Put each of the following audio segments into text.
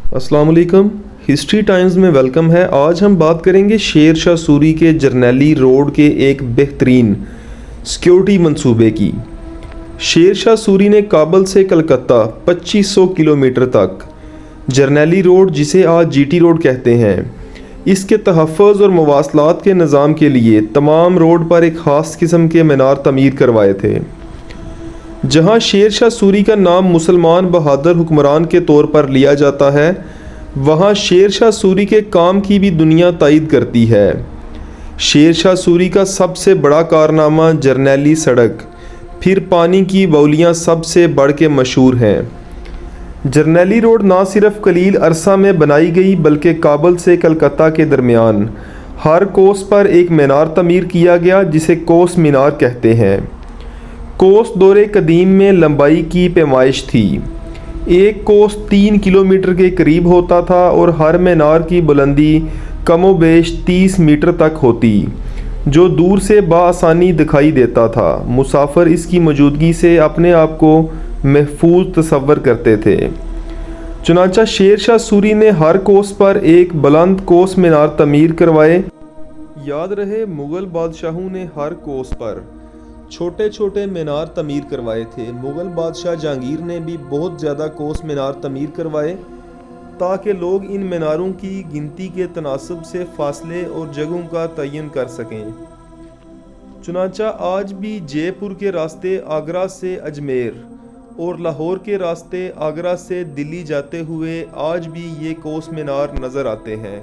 السلام علیکم، history Times میں ویلکم ہے۔ آج ہم بات کریں گے شیر شاہ سوری کے جرنیلی روڈ کے ایک بہترین سیکیورٹی منصوبے کی۔ شیر شاہ سوری نے کابل سے کلکتہ 2500 کلومیٹر تک جرنیلی روڈ، جسے آج جی ٹی روڈ کہتے ہیں، اس کے تحفظ اور مواصلات کے نظام کے لیے تمام روڈ پر ایک خاص قسم کے مینار تعمیر کروائے تھے۔ جہاں شیر شاہ سوری کا نام مسلمان بہادر حکمران کے طور پر لیا جاتا ہے، وہاں شیر شاہ سوری کے کام کی بھی دنیا تائید کرتی ہے۔ شیر شاہ سوری کا سب سے بڑا کارنامہ جرنیلی سڑک، پھر پانی کی باولیاں سب سے بڑھ کے مشہور ہیں۔ جرنیلی روڈ نہ صرف قلیل عرصہ میں بنائی گئی بلکہ کابل سے کلکتہ کے درمیان ہر کوس پر ایک مینار تعمیر کیا گیا، جسے کوس مینار کہتے ہیں۔ کوس دور قدیم میں لمبائی کی پیمائش تھی۔ ایک کوس 3 کلومیٹر کے قریب ہوتا تھا اور ہر مینار کی بلندی کم و بیش 30 میٹر تک ہوتی، جو دور سے بآسانی دکھائی دیتا تھا۔ مسافر اس کی موجودگی سے اپنے آپ کو محفوظ تصور کرتے تھے۔ چنانچہ شیر شاہ سوری نے ہر کوس پر ایک بلند کوس مینار تعمیر کروائے۔ یاد رہے، مغل بادشاہوں نے ہر کوس پر چھوٹے چھوٹے مینار تعمیر کروائے تھے۔ مغل بادشاہ جہانگیر نے بھی بہت زیادہ کوس مینار تعمیر کروائے تاکہ لوگ ان میناروں کی گنتی کے تناسب سے فاصلے اور جگہوں کا تعین کر سکیں۔ چنانچہ آج بھی جے پور کے راستے آگرہ سے اجمیر اور لاہور کے راستے آگرہ سے دلی جاتے ہوئے آج بھی یہ کوس مینار نظر آتے ہیں۔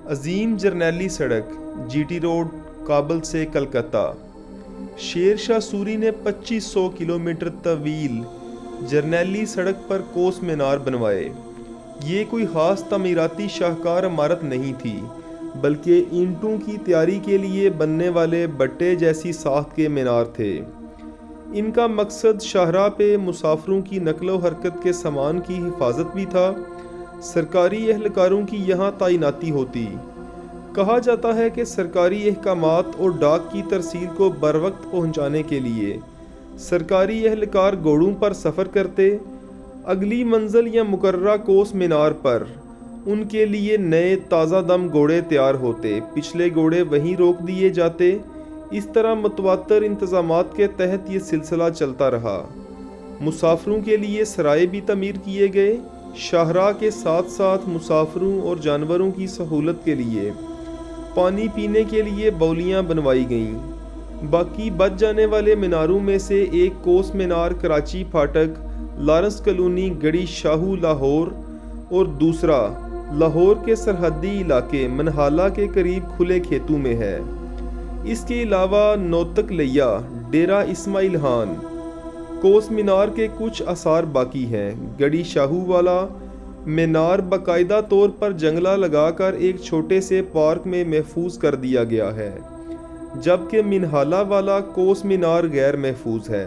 عظیم جرنیلی سڑک، جی ٹی روڈ، کابل سے کلکتہ۔ شیر شاہ سوری نے 2500 کلومیٹر طویل جرنیلی سڑک پر کوس مینار بنوائے۔ یہ کوئی خاص تعمیراتی شاہکار عمارت نہیں تھی، بلکہ اینٹوں کی تیاری کے لیے بننے والے بٹے جیسی ساخت کے مینار تھے۔ ان کا مقصد شاہراہ پہ مسافروں کی نقل و حرکت کے سامان کی حفاظت بھی تھا۔ سرکاری اہلکاروں کی یہاں تعیناتی ہوتی۔ کہا جاتا ہے کہ سرکاری احکامات اور ڈاک کی ترسیل کو بروقت پہنچانے کے لیے سرکاری اہلکار گھوڑوں پر سفر کرتے۔ اگلی منزل یا مقررہ کوس مینار پر ان کے لیے نئے تازہ دم گھوڑے تیار ہوتے، پچھلے گھوڑے وہیں روک دیے جاتے۔ اس طرح متواتر انتظامات کے تحت یہ سلسلہ چلتا رہا۔ مسافروں کے لیے سرائے بھی تعمیر کیے گئے۔ شاہراہ کے ساتھ ساتھ مسافروں اور جانوروں کی سہولت کے لیے پانی پینے کے لیے باولیاں بنوائی گئیں۔ باقی بچ جانے والے میناروں میں سے ایک کوس مینار کراچی پھاٹک، لارنس کالونی، گڑی شاہو، لاہور، اور دوسرا لاہور کے سرحدی علاقے منہالہ کے قریب کھلے کھیتوں میں ہے۔ اس کے علاوہ نوتک لیا، ڈیرہ اسماعیل خان کوس مینار کے کچھ آثار باقی ہیں۔ گڑی شاہو والا مینار باقاعدہ طور پر جنگلہ لگا کر ایک چھوٹے سے پارک میں محفوظ کر دیا گیا ہے، جبکہ منہالہ والا کوس مینار غیر محفوظ ہے۔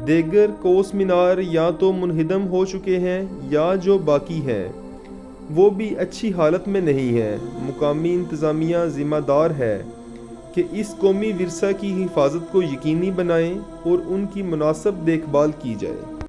دیگر کوس مینار یا تو منہدم ہو چکے ہیں یا جو باقی ہیں وہ بھی اچھی حالت میں نہیں ہیں۔ مقامی انتظامیہ ذمہ دار ہے کہ اس قومی ورثہ کی حفاظت کو یقینی بنائیں اور ان کی مناسب دیکھ بھال کی جائے۔